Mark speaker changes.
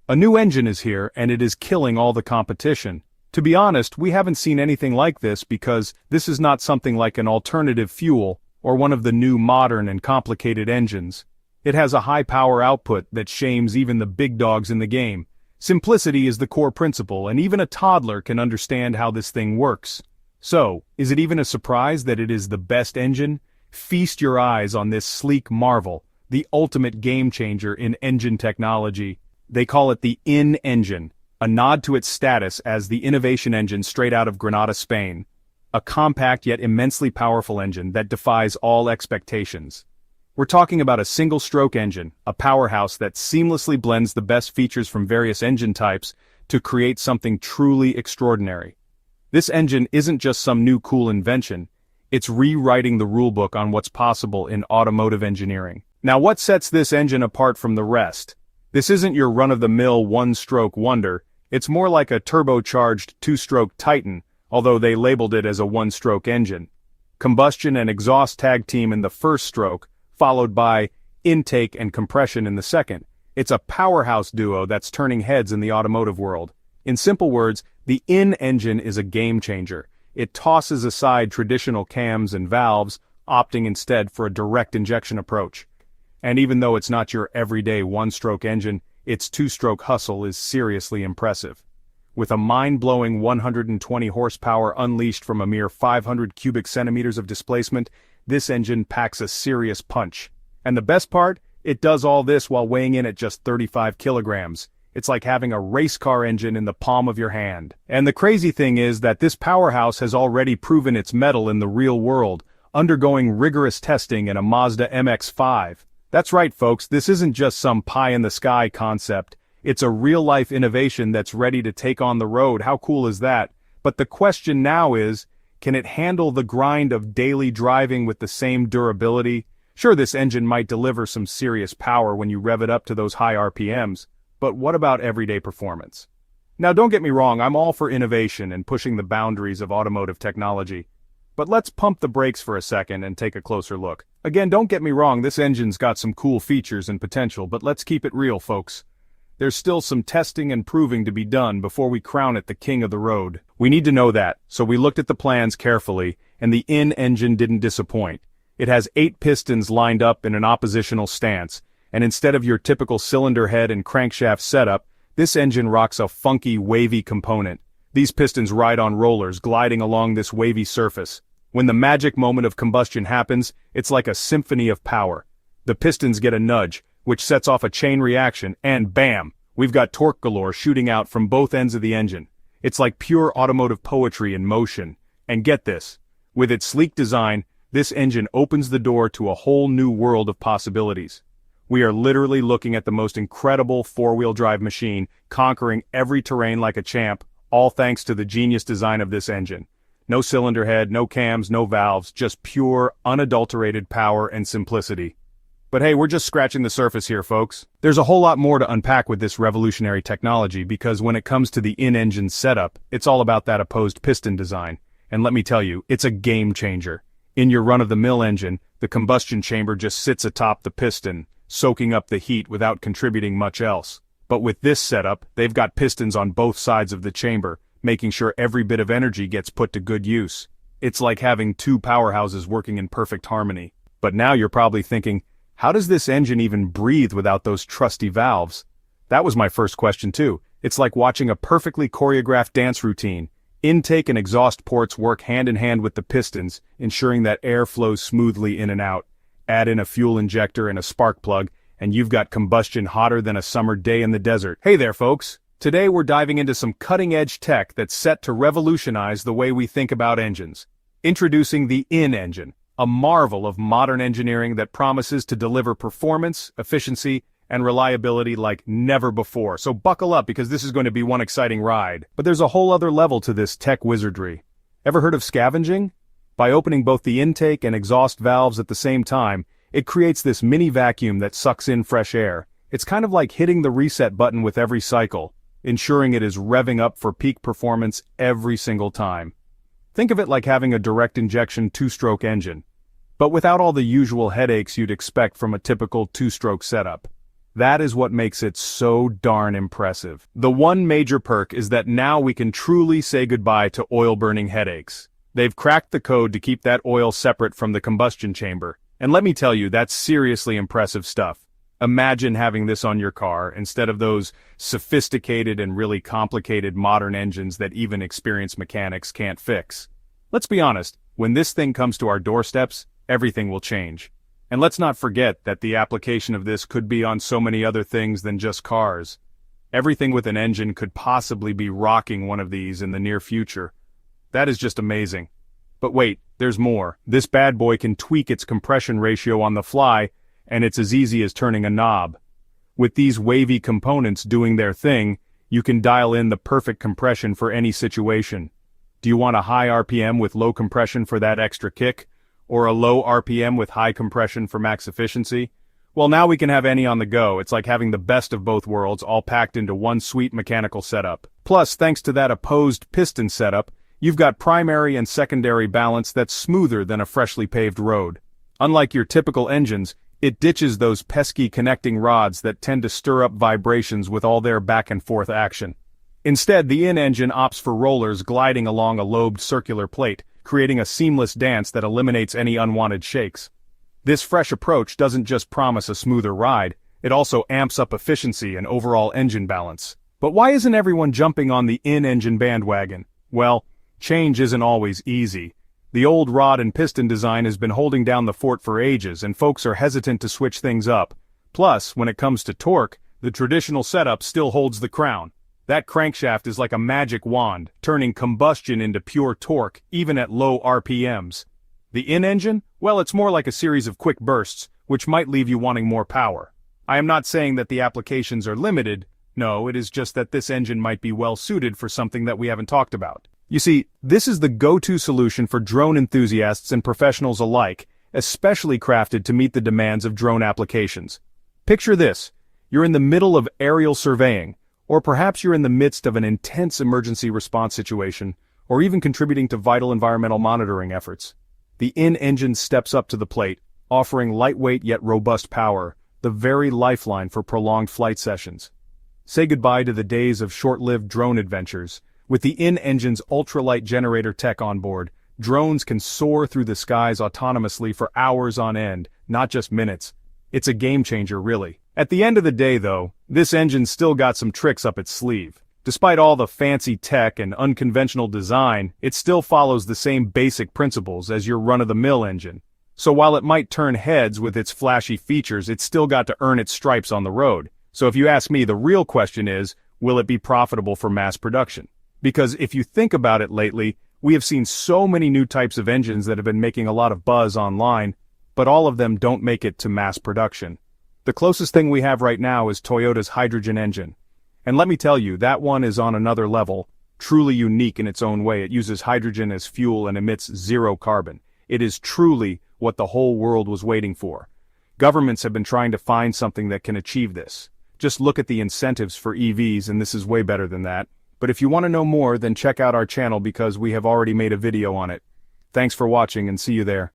Speaker 1: A new engine is here and it is killing all the competition. To be honest, we haven't seen anything like this because this is not something like an alternative fuel or one of the new modern and complicated engines. It has a high power output that shames even the big dogs in the game. Simplicity is the core principle, and even a toddler can understand how this thing works. So, is it even a surprise that it is the best engine? Feast your eyes on this sleek marvel, the ultimate game changer in engine technology. They call it the IN engine, a nod to its status as the innovation engine straight out of Granada, Spain. A compact yet immensely powerful engine that defies all expectations. We're talking about a single-stroke engine, a powerhouse that seamlessly blends the best features from various engine types to create something truly extraordinary. This engine isn't just some new cool invention, it's rewriting the rulebook on what's possible in automotive engineering. Now, what sets this engine apart from the rest? This isn't your run-of-the-mill one-stroke wonder, it's more like a turbocharged two-stroke titan, although they labeled it as a one-stroke engine. Combustion and exhaust tag team in the first stroke, followed by intake and compression in the second. It's a powerhouse duo that's turning heads in the automotive world. In simple words, the IN engine is a game changer. It tosses aside traditional cams and valves, opting instead for a direct injection approach. And even though it's not your everyday one-stroke engine, its two-stroke hustle is seriously impressive. With a mind-blowing 120 horsepower unleashed from a mere 500 cubic centimeters of displacement, this engine packs a serious punch. And the best part? It does all this while weighing in at just 35 kilograms. It's like having a race car engine in the palm of your hand. And the crazy thing is that this powerhouse has already proven its mettle in the real world, undergoing rigorous testing in a Mazda MX-5. That's right, folks, this isn't just some pie-in-the-sky concept. It's a real-life innovation that's ready to take on the road. How cool is that? But the question now is, can it handle the grind of daily driving with the same durability? Sure, this engine might deliver some serious power when you rev it up to those high RPMs, but what about everyday performance? Now, don't get me wrong, I'm all for innovation and pushing the boundaries of automotive technology. But let's pump the brakes for a second and take a closer look. Again, don't get me wrong, this engine's got some cool features and potential, but let's keep it real, folks. There's still some testing and proving to be done before we crown it the king of the road. We need to know that, so we looked at the plans carefully, and the IN engine didn't disappoint. It has 8 pistons lined up in an oppositional stance, and instead of your typical cylinder head and crankshaft setup, this engine rocks a funky, wavy component. These pistons ride on rollers gliding along this wavy surface. When the magic moment of combustion happens, it's like a symphony of power. The pistons get a nudge, which sets off a chain reaction, and bam! We've got torque galore shooting out from both ends of the engine. It's like pure automotive poetry in motion. And get this, with its sleek design, this engine opens the door to a whole new world of possibilities. We are literally looking at the most incredible four-wheel drive machine, conquering every terrain like a champ, all thanks to the genius design of this engine. No cylinder head, no cams, no valves, just pure, unadulterated power and simplicity. But hey, we're just scratching the surface here, folks. There's a whole lot more to unpack with this revolutionary technology because when it comes to the in-engine setup, it's all about that opposed piston design. And let me tell you, it's a game changer. In your run-of-the-mill engine, the combustion chamber just sits atop the piston, soaking up the heat without contributing much else. But with this setup, they've got pistons on both sides of the chamber, making sure every bit of energy gets put to good use. It's like having two powerhouses working in perfect harmony. But now you're probably thinking, how does this engine even breathe without those trusty valves? That was my first question too. It's like watching a perfectly choreographed dance routine. Intake and exhaust ports work hand in hand with the pistons, ensuring that air flows smoothly in and out. Add in a fuel injector and a spark plug, and you've got combustion hotter than a summer day in the desert. Hey there, folks! Today we're diving into some cutting-edge tech that's set to revolutionize the way we think about engines. Introducing the IN engine, a marvel of modern engineering that promises to deliver performance, efficiency, and reliability like never before. So buckle up because this is going to be one exciting ride. But there's a whole other level to this tech wizardry. Ever heard of scavenging? By opening both the intake and exhaust valves at the same time, it creates this mini vacuum that sucks in fresh air. It's kind of like hitting the reset button with every cycle, ensuring it is revving up for peak performance every single time. Think of it like having a direct injection two-stroke engine, but without all the usual headaches you'd expect from a typical two-stroke setup. That is what makes it so darn impressive. The one major perk is that now we can truly say goodbye to oil-burning headaches. They've cracked the code to keep that oil separate from the combustion chamber. And let me tell you, that's seriously impressive stuff. Imagine having this on your car instead of those sophisticated and really complicated modern engines that even experienced mechanics can't fix. Let's be honest, when this thing comes to our doorsteps, everything will change. And let's not forget that the application of this could be on so many other things than just cars. Everything with an engine could possibly be rocking one of these in the near future. That is just amazing. But wait, there's more. This bad boy can tweak its compression ratio on the fly, and it's as easy as turning a knob. With these wavy components doing their thing, you can dial in the perfect compression for any situation. Do you want a high RPM with low compression for that extra kick? Or a low RPM with high compression for max efficiency? Well, now we can have any on the go. It's like having the best of both worlds all packed into one sweet mechanical setup. Plus, thanks to that opposed piston setup, you've got primary and secondary balance that's smoother than a freshly paved road. Unlike your typical engines, it ditches those pesky connecting rods that tend to stir up vibrations with all their back and forth action. Instead, the in-engine opts for rollers gliding along a lobed circular plate, creating a seamless dance that eliminates any unwanted shakes. This fresh approach doesn't just promise a smoother ride, it also amps up efficiency and overall engine balance. But why isn't everyone jumping on the in-engine bandwagon? Well, change isn't always easy. The old rod and piston design has been holding down the fort for ages, and folks are hesitant to switch things up. Plus, when it comes to torque, the traditional setup still holds the crown. That crankshaft is like a magic wand, turning combustion into pure torque, even at low RPMs. The in-engine? Well, it's more like a series of quick bursts, which might leave you wanting more power. I am not saying that the applications are limited. No, it is just that this engine might be well suited for something that we haven't talked about. You see, this is the go-to solution for drone enthusiasts and professionals alike, especially crafted to meet the demands of drone applications. Picture this. You're in the middle of aerial surveying, or perhaps you're in the midst of an intense emergency response situation, or even contributing to vital environmental monitoring efforts. The in-engine steps up to the plate, offering lightweight yet robust power, the very lifeline for prolonged flight sessions. Say goodbye to the days of short-lived drone adventures. With the in-engine's ultralight generator tech on board, drones can soar through the skies autonomously for hours on end, not just minutes. It's a game-changer, really. At the end of the day, though, this engine's still got some tricks up its sleeve. Despite all the fancy tech and unconventional design, it still follows the same basic principles as your run-of-the-mill engine. So while it might turn heads with its flashy features, it's still got to earn its stripes on the road. So if you ask me, the real question is, will it be profitable for mass production? Because if you think about it lately, we have seen so many new types of engines that have been making a lot of buzz online, but all of them don't make it to mass production. The closest thing we have right now is Toyota's hydrogen engine. And let me tell you, that one is on another level, truly unique in its own way. It uses hydrogen as fuel and emits zero carbon. It is truly what the whole world was waiting for. Governments have been trying to find something that can achieve this. Just look at the incentives for EVs, and this is way better than that. But if you want to know more, then check out our channel because we have already made a video on it. Thanks for watching and see you there.